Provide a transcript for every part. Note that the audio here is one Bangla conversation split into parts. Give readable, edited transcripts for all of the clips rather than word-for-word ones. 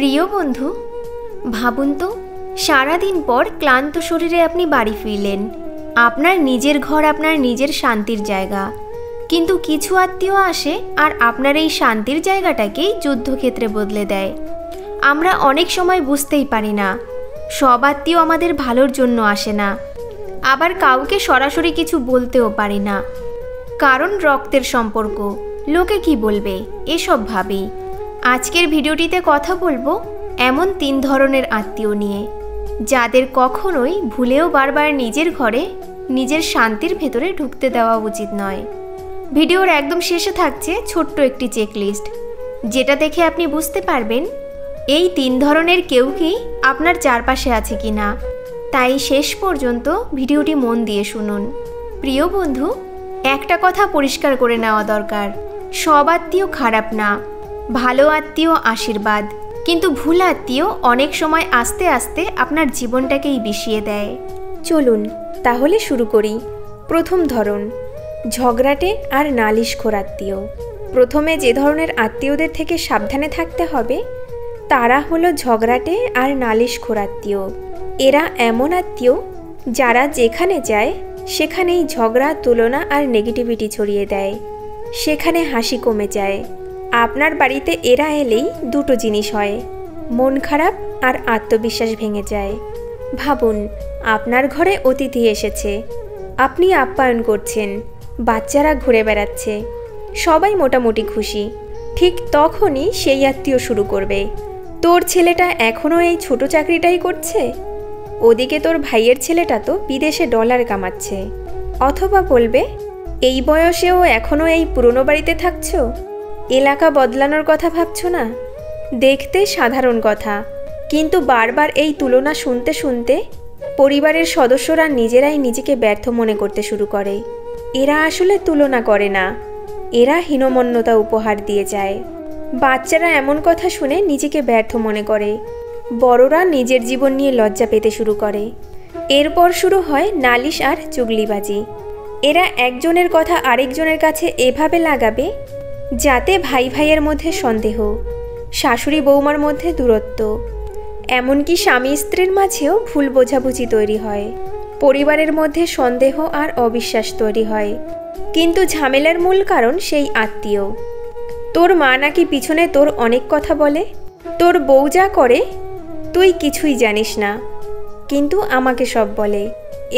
প্রিয় বন্ধু, ভাবুন তো, সারাদিন পর ক্লান্ত শরীরে আপনি বাড়ি ফিরলেন। আপনার নিজের ঘর, আপনার নিজের শান্তির জায়গা, কিন্তু কিছু আত্মীয় আসে আর আপনার এই শান্তির জায়গাটাকেই যুদ্ধক্ষেত্রে বদলে দেয়। আমরা অনেক সময় বুঝতেই পারি না, সব আত্মীয় আমাদের ভালোর জন্য আসে না, আবার কাউকে সরাসরি কিছু বলতেও পারি না, কারণ রক্তের সম্পর্ক, লোকে কি বলবে এসব ভাবি। আজকের ভিডিওটিতে কথা বলবো এমন 3 ধরনের আত্মীয় নিয়ে, যাদের কখনোই ভুলেও বারবার নিজের ঘরে, নিজের শান্তির ভেতরে ঢুকতে দেওয়া উচিত নয়। ভিডিওর একদম শেষে থাকছে ছোট্ট একটি চেকলিস্ট, যেটা দেখে আপনি বুঝতে পারবেন এই 3 ধরনের কেউ কি আপনার চারপাশে আছে কি না। তাই শেষ পর্যন্ত ভিডিওটি মন দিয়ে শুনুন। প্রিয় বন্ধু, একটা কথা পরিষ্কার করে নেওয়া দরকার, সব আত্মীয় খারাপ না, ভালো আত্মীয় আশীর্বাদ, কিন্তু ভুল আত্মীয় অনেক সময় আস্তে আস্তে আপনার জীবনটাকেই বিষিয়ে দেয়। চলুন তাহলে শুরু করি। প্রথম ধরন, ঝগড়াটে আর নালিশখোর আত্মীয়। প্রথমে যে ধরনের আত্মীয়দের থেকে সাবধানে থাকতে হবে তারা হলো ঝগড়াটে আর নালিশখোর আত্মীয়। এরা এমন আত্মীয় যারা যেখানে যায় সেখানেই ঝগড়া, তুলনা আর নেগেটিভিটি ছড়িয়ে দেয়, সেখানে হাসি কমে যায়। আপনার বাড়িতে এরা এলেই দুটো জিনিস হয়, মন খারাপ আর আত্মবিশ্বাস ভেঙে যায়। ভাবুন, আপনার ঘরে অতিথি এসেছে, আপনি আপ্যায়ন করছেন, বাচ্চারা ঘুরে বেড়াচ্ছে, সবাই মোটামুটি খুশি। ঠিক তখনই সেই আত্মীয় শুরু করবে, তোর ছেলেটা এখনও এই ছোট চাকরিটাই করছে, ওদিকে তোর ভাইয়ের ছেলেটা তো বিদেশে ডলার কামাচ্ছে। অথবা বলবে, এই বয়সেও এখনও এই পুরনো বাড়িতে থাকছো, এলাকা বদলানোর কথা ভাবছো না। দেখতে সাধারণ কথা, কিন্তু বারবার এই তুলনা শুনতে শুনতে পরিবারের সদস্যরা নিজেরাই নিজেকে ব্যর্থ মনে করতে শুরু করে। এরা আসলে তুলনা করে না, এরা হীনমন্যতা উপহার দিয়ে যায়। বাচ্চারা এমন কথা শুনে নিজেকে ব্যর্থ মনে করে, বড়রা নিজের জীবন নিয়ে লজ্জা পেতে শুরু করে। এরপর শুরু হয় নালিশ আর চুগলিবাজি। এরা একজনের কথা আরেকজনের কাছে এভাবে লাগাবে যাতে ভাই ভাইয়ের মধ্যে সন্দেহ, শাশুড়ি বৌমার মধ্যে দূরত্ব, এমনকি স্বামী স্ত্রীর মাঝেও ভুল বোঝাবুঝি তৈরি হয়। পরিবারের মধ্যে সন্দেহ আর অবিশ্বাস তৈরি হয়। কিন্তু ঝামেলার মূল কারণ সেই আত্মীয়। তোর মা নাকি পিছনে তোর অনেক কথা বলে, তোর বউ যা করে তুই কিছুই জানিস না, কিন্তু আমাকে সব বলে।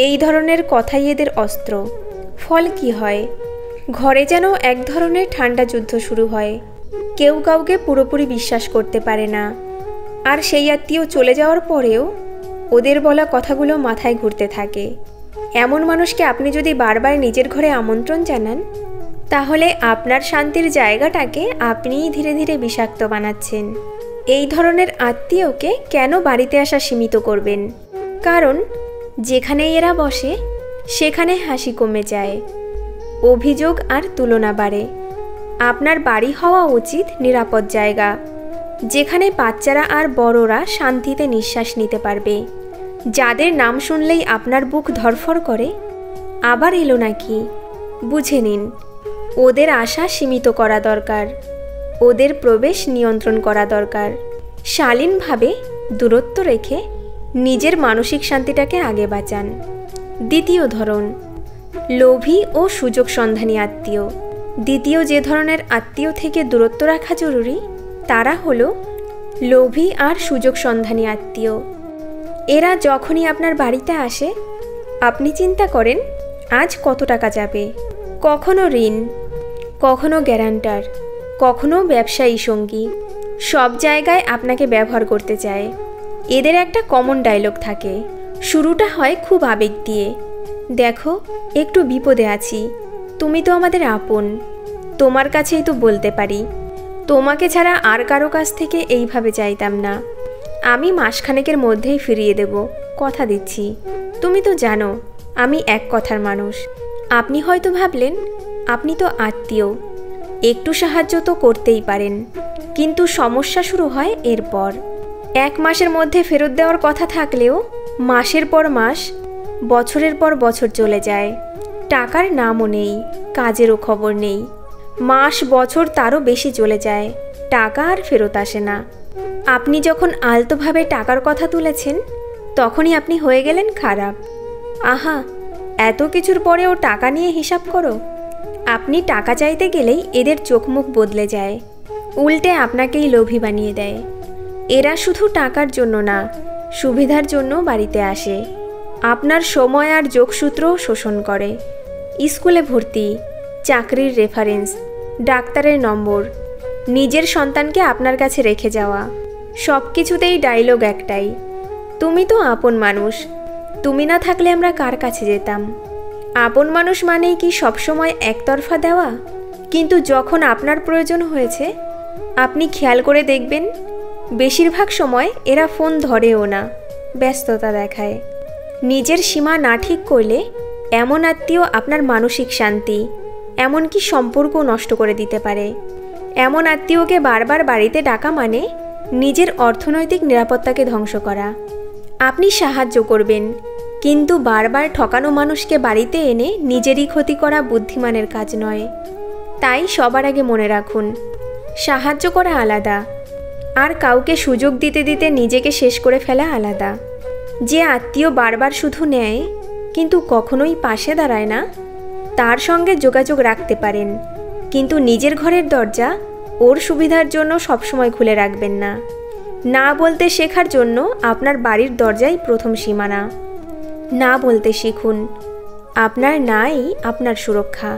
এই ধরনের কথাই এদের অস্ত্র। ফল কি হয়? ঘরে যেন এক ধরনের ঠান্ডা যুদ্ধ শুরু হয়, কেউ কাউকে পুরোপুরি বিশ্বাস করতে পারে না। আর সেই আত্মীয় চলে যাওয়ার পরেও ওদের বলা কথাগুলো মাথায় ঘুরতে থাকে। এমন মানুষকে আপনি যদি বারবার নিজের ঘরে আমন্ত্রণ জানান, তাহলে আপনার শান্তির জায়গাটাকে আপনিই ধীরে ধীরে বিষাক্ত বানাচ্ছেন। এই ধরনের আত্মীয়কে কেন বাড়িতে আসা সীমিত করবেন? কারণ যেখানে এরা বসে সেখানে হাসি কমে যায়, অভিযোগ আর তুলনা বাড়ে। আপনার বাড়ি হওয়া উচিত নিরাপদ জায়গা, যেখানে বাচ্চারা আর বড়রা শান্তিতে নিঃশ্বাস নিতে পারবে, যাদের নাম শুনলেই আপনার বুক ধড়ফড় করে। আবার এলো নাকি? বুঝে নিন, ওদের আশা সীমিত করা দরকার, ওদের প্রবেশ নিয়ন্ত্রণ করা দরকার। শালীনভাবে দূরত্ব রেখে নিজের মানসিক শান্তিটাকে আগে বাঁচান। দ্বিতীয় ধরন, লোভী ও সুযোগ সন্ধানী আত্মীয়। দ্বিতীয় যে ধরনের আত্মীয় থেকে দূরত্ব রাখা জরুরি তারা হলো লোভী আর সুযোগ সন্ধানী আত্মীয়। এরা যখনই আপনার বাড়িতে আসে আপনি চিন্তা করেন আজ কত টাকা যাবে। কখনো ঋণ, কখনো গ্যারান্টার, কখনো ব্যবসায়ী সঙ্গী, সব জায়গায় আপনাকে ব্যবহার করতে চায়। এদের একটা কমন ডায়লগ থাকে, শুরুটা হয় খুব আবেগ দিয়ে, দেখো একটু বিপদে আছি, তুমি তো আমাদের আপন, তোমার কাছেই তো বলতে পারি, তোমাকে ছাড়া আর কারো কাছ থেকে এইভাবে চাইতাম না, আমি মাসখানেকের মধ্যেই ফিরিয়ে দেব, কথা দিচ্ছি, তুমি তো জানো আমি এক কথার মানুষ। আপনি হয়তো ভাবলেন আপনি তো আত্মীয়, একটু সাহায্য তো করতেই পারেন, কিন্তু সমস্যা শুরু হয় এরপর। 1 মাসের মধ্যে ফেরত দেওয়ার কথা থাকলেও মাসের পর মাস, বছরের পর বছর চলে যায়, টাকার নামও নেই, কাজেরও খবর নেই। মাস বছর তারও বেশি চলে যায়, টাকা আর ফেরত আসে না। আপনি যখন আলতোভাবে টাকার কথা তুলেছেন তখনই আপনি হয়ে গেলেন খারাপ। আহা, এত কিছুর পরেও টাকা নিয়ে হিসাব করো। আপনি টাকা চাইতে গেলেই এদের চোখ মুখ বদলে যায়, উল্টে আপনাকেই লোভী বানিয়ে দেয়। এরা শুধু টাকার জন্য না, সুবিধার জন্য বাড়িতে আসে। আপনার সময় আর যোগসূত্রও শোষণ করে। স্কুলে ভর্তি, চাকরির রেফারেন্স, ডাক্তারের নম্বর, নিজের সন্তানকে আপনার কাছে রেখে যাওয়া, সব কিছুতেই ডায়লগ একটাই, তুমি তো আপন মানুষ, তুমি না থাকলে আমরা কার কাছে যেতাম। আপন মানুষ মানেই কি সবসময় একতরফা দেওয়া? কিন্তু যখন আপনার প্রয়োজন হয়েছে আপনি খেয়াল করে দেখবেন বেশিরভাগ সময় এরা ফোন ধরেও না, ব্যস্ততা দেখায়। নিজের সীমা না ঠিক করলে এমন আত্মীয় আপনার মানসিক শান্তি, এমনকি সম্পর্ক নষ্ট করে দিতে পারে। এমন আত্মীয়কে বারবার বাড়িতে ডাকা মানে নিজের অর্থনৈতিক নিরাপত্তাকে ধ্বংস করা। আপনি সাহায্য করবেন, কিন্তু বারবার ঠকানো মানুষকে বাড়িতে এনে নিজেরই ক্ষতি করা বুদ্ধিমানের কাজ নয়। তাই সবার আগে মনে রাখুন, সাহায্য করা আলাদা, আর কাউকে সুযোগ দিতে দিতে নিজেকে শেষ করে ফেলা আলাদা। যে আত্মীয় বারবার শুধু নেয় কিন্তু কখনোই পাশে দাঁড়ায় না, তার সঙ্গে যোগাযোগ রাখতে পারেন, কিন্তু নিজের ঘরের দরজা ওর সুবিধার জন্য সবসময় খুলে রাখবেন না। না বলতে শেখার জন্য আপনার বাড়ির দরজাই প্রথম সীমানা। না বলতে শিখুন, আপনার নাই আপনার সুরক্ষা।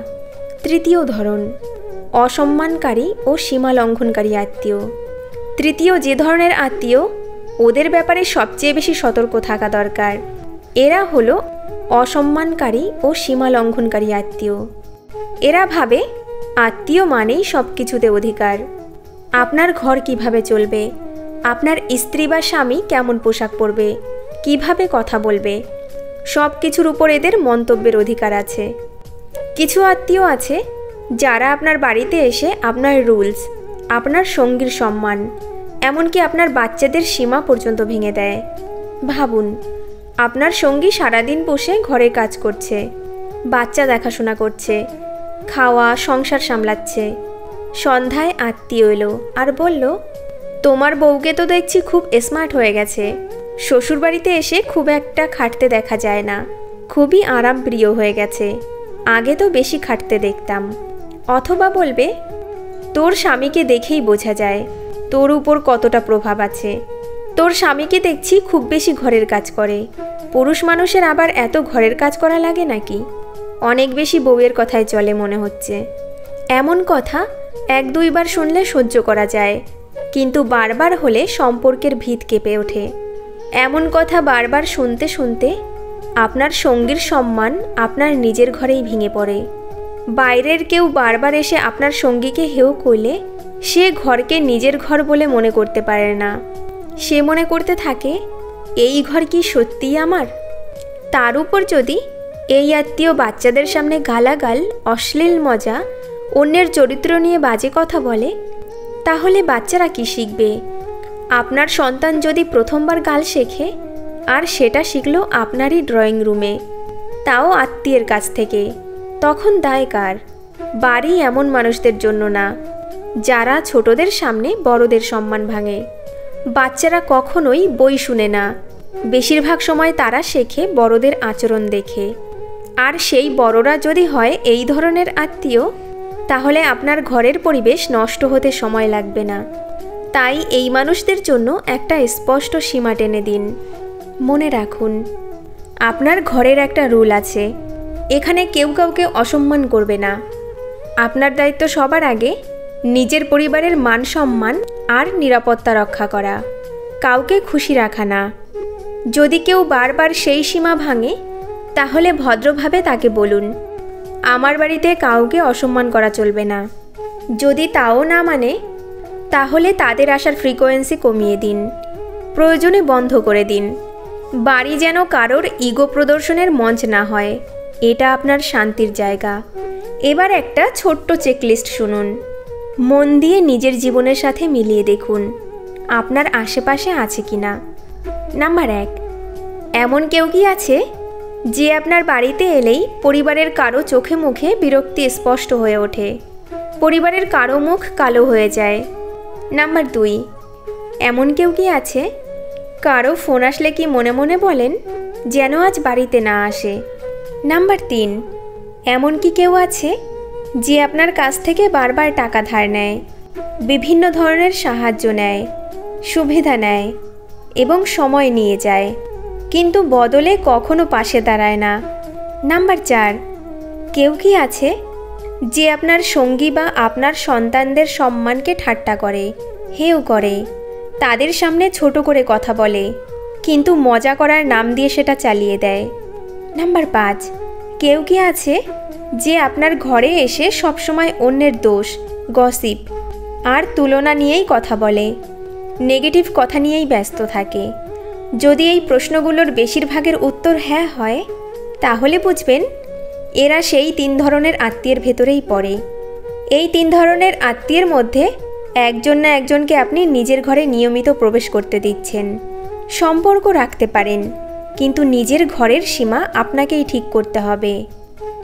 তৃতীয় ধরন, অসম্মানকারী ও সীমা লঙ্ঘনকারী আত্মীয়। তৃতীয় যে ধরনের আত্মীয়, ওদের ব্যাপারে সবচেয়ে বেশি সতর্ক থাকা দরকার। এরা হলো অসম্মানকারী ও সীমা লঙ্ঘনকারী আত্মীয়। এরা ভাবে আত্মীয় মানেই সব কিছুতে অধিকার। আপনার ঘর কিভাবে চলবে, আপনার স্ত্রী বা স্বামী কেমন পোশাক পরবে, কিভাবে কথা বলবে, সব কিছুর উপর এদের মন্তব্যের অধিকার আছে। কিছু আত্মীয় আছে যারা আপনার বাড়িতে এসে আপনার রুলস, আপনার সঙ্গীর সম্মান, এমনকি আপনার বাচ্চাদের সীমা পর্যন্ত ভেঙে দেয়। ভাবুন, আপনার সঙ্গী সারাদিন বসে ঘরের কাজ করছে, বাচ্চা দেখাশোনা করছে, খাওয়া সংসার সামলাচ্ছে। সন্ধ্যায় আত্মীয় এলো আর বলল, তোমার বউকে তো দেখছি খুব স্মার্ট হয়ে গেছে, শ্বশুরবাড়িতে এসে খুব একটা খাটতে দেখা যায় না, খুবই আরামপ্রিয় হয়ে গেছে, আগে তো বেশি খাটতে দেখতাম। অথবা বলবে, তোর স্বামীকে দেখেই বোঝা যায় তোর উপর কতটা প্রভাব আছে, তোর স্বামীকে দেখছি খুব বেশি ঘরের কাজ করে, পুরুষ মানুষের আবার এত ঘরের কাজ করা লাগে নাকি, অনেক বেশি বউয়ের কথায় চলে মনে হচ্ছে। এমন কথা এক দুইবার শুনলে সহ্য করা যায়, কিন্তু বারবার হলে সম্পর্কের ভিত কেঁপে ওঠে। এমন কথা বারবার শুনতে শুনতে আপনার সঙ্গীর সম্মান আপনার নিজের ঘরেই ভেঙে পড়ে। বাইরের কেউ বারবার এসে আপনার সঙ্গীকে হেয় করলে সে ঘরকে নিজের ঘর বলে মনে করতে পারে না। সে মনে করতে থাকে, এই ঘর কি সত্যিই আমার? তার উপর যদি এই আত্মীয় বাচ্চাদের সামনে গালাগাল, অশ্লীল মজা, অন্যের চরিত্র নিয়ে বাজে কথা বলে, তাহলে বাচ্চারা কি শিখবে? আপনার সন্তান যদি প্রথমবার গাল শেখে, আর সেটা শিখলো আপনারই ড্রয়িং রুমে, তাও আত্মীয়ের কাছ থেকে, তখন দায় কার? বাড়ি এমন মানুষদের জন্য না যারা ছোটদের সামনে বড়দের সম্মান ভাঙে। বাচ্চারা কখনোই বই শুনে না, বেশিরভাগ সময় তারা শেখে বড়দের আচরণ দেখে। আর সেই বড়রা যদি হয় এই ধরনের আত্মীয়, তাহলে আপনার ঘরের পরিবেশ নষ্ট হতে সময় লাগবে না। তাই এই মানুষদের জন্য একটা স্পষ্ট সীমা টেনে দিন। মনে রাখুন, আপনার ঘরের একটা রুল আছে, এখানে কেউ কাউকে অসম্মান করবে না। আপনার দায়িত্ব সবার আগে নিজের পরিবারের মান সম্মান আর নিরাপত্তা রক্ষা করা, কাউকে খুশি রাখা না। যদি কেউ বারবার সেই সীমা ভাঙে, তাহলে ভদ্রভাবে তাকে বলুন, আমার বাড়িতে কাউকে অসম্মান করা চলবে না। যদি তাও না মানে, তাহলে তাদের আসার ফ্রিকোয়েন্সি কমিয়ে দিন, প্রয়োজনে বন্ধ করে দিন। বাড়ি যেন কারোর ইগো প্রদর্শনের মঞ্চ না হয়, এটা আপনার শান্তির জায়গা। এবার একটা ছোট্ট চেকলিস্ট শুনুন, মন দিয়ে নিজের জীবনের সাথে মিলিয়ে দেখুন আপনার আশেপাশে আছে কিনা। নাম্বার 1, এমন কেউ কি আছে যে আপনার বাড়িতে এলেই পরিবারের কারো চোখে মুখে বিরক্তি স্পষ্ট হয়ে ওঠে, পরিবারের কারো মুখ কালো হয়ে যায়? নাম্বার 2, এমন কেউ কি আছে কারো ফোন আসলে কি মনে মনে বলেন যেন আজ বাড়িতে না আসে? নাম্বার 3, এমন কি কেউ আছে যে আপনার কাছ থেকে বারবার টাকা ধার নেয়, বিভিন্ন ধরনের সাহায্য নেয়, সুবিধা নেয় এবং সময় নিয়ে যায়, কিন্তু বদলে কখনো পাশে দাঁড়ায় না? নাম্বার 4, কেউ কি আছে যে আপনার সঙ্গী বা আপনার সন্তানদের সম্মানকে ঠাট্টা করে, হেয় করে, তাদের সামনে ছোট করে কথা বলে, কিন্তু মজা করার নাম দিয়ে সেটা চালিয়ে দেয়? নাম্বার 5, কেউ কি আছে যে আপনার ঘরে এসে সবসময় অন্যের দোষ, গসিপ আর তুলনা নিয়েই কথা বলে, নেগেটিভ কথা নিয়েই ব্যস্ত থাকে? যদি এই প্রশ্নগুলোর বেশিরভাগের উত্তর হ্যাঁ হয়, তাহলে বুঝবেন এরা সেই 3 ধরনের আত্মীয়ের ভেতরেই পড়ে। এই 3 ধরনের আত্মীয়ের মধ্যে একজন না একজনকে আপনি নিজের ঘরে নিয়মিত প্রবেশ করতে দিচ্ছেন। সম্পর্ক রাখতে পারেন, কিন্তু নিজের ঘরের সীমা আপনাকেই ঠিক করতে হবে।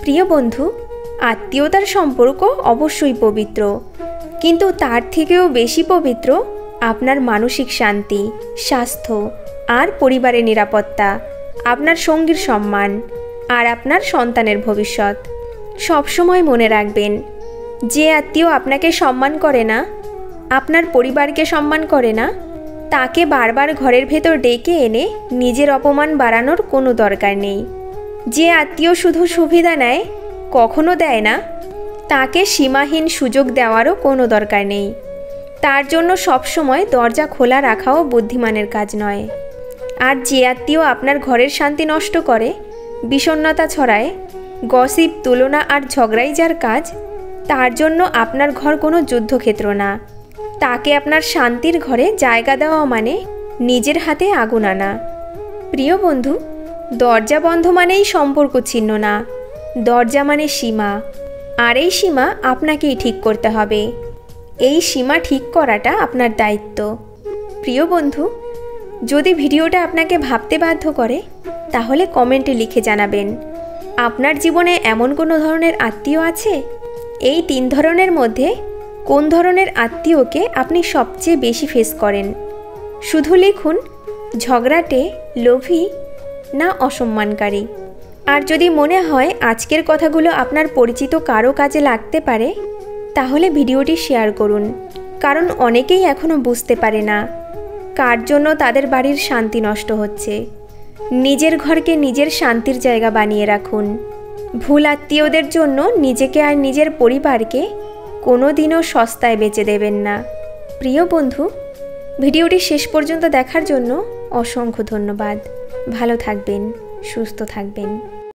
প্রিয় বন্ধু, আত্মীয়তার সম্পর্ক অবশ্যই পবিত্র, কিন্তু তার থেকেও বেশি পবিত্র আপনার মানসিক শান্তি, স্বাস্থ্য আর পরিবারের নিরাপত্তা, আপনার সঙ্গীর সম্মান আর আপনার সন্তানের ভবিষ্যৎ। সবসময় মনে রাখবেন, যে আত্মীয় আপনাকে সম্মান করে না, আপনার পরিবারকে সম্মান করে না, তাকে বারবার ঘরের ভেতর ডেকে এনে নিজের অপমান বাড়ানোর কোনো দরকার নেই। যে আত্মীয় শুধু সুবিধা নেয়, কখনো দেয় না, তাকে সীমাহীন সুযোগ দেওয়ারও কোনো দরকার নেই। তার জন্য সবসময় দরজা খোলা রাখাও বুদ্ধিমানের কাজ নয়। আর যে আত্মীয় আপনার ঘরের শান্তি নষ্ট করে, বিষণ্ণতা ছড়ায়, গসিপ, তুলনা আর ঝগড়াই যার কাজ, তার জন্য আপনার ঘর কোনো যুদ্ধক্ষেত্র না। তাকে আপনার শান্তির ঘরে জায়গা দেওয়া মানে নিজের হাতে আগুন আনা। প্রিয় বন্ধু, দরজা বন্ধ মানেই সম্পর্ক ছিন্ন না, দরজা মানে সীমা, আর এই সীমা আপনাকেই ঠিক করতে হবে। এই সীমা ঠিক করাটা আপনার দায়িত্ব। প্রিয় বন্ধু, যদি ভিডিওটা আপনাকে ভাবতে বাধ্য করে, তাহলে কমেন্টে লিখে জানাবেন আপনার জীবনে এমন কোনো ধরনের আত্মীয় আছে? এই 3 ধরনের মধ্যে কোন ধরনের আত্মীয়কে আপনি সবচেয়ে বেশি ফেস করেন? শুধু লিখুন ঝগড়াটে, লোভী না অসম্মানকারী। আর যদি মনে হয় আজকের কথাগুলো আপনার পরিচিত কারো কাজে লাগতে পারে, তাহলে ভিডিওটি শেয়ার করুন, কারণ অনেকেই এখনও বুঝতে পারে না কার জন্য তাদের বাড়ির শান্তি নষ্ট হচ্ছে। নিজের ঘরকে নিজের শান্তির জায়গা বানিয়ে রাখুন। ভুল আত্মীয়দের জন্য নিজেকে আর নিজের পরিবারকে কোনোদিনও সস্তায় বেচে দেবেন না। প্রিয় বন্ধু, ভিডিওটি শেষ পর্যন্ত দেখার জন্য অসংখ্য ধন্যবাদ। ভালো থাকবেন, সুস্থ থাকবেন।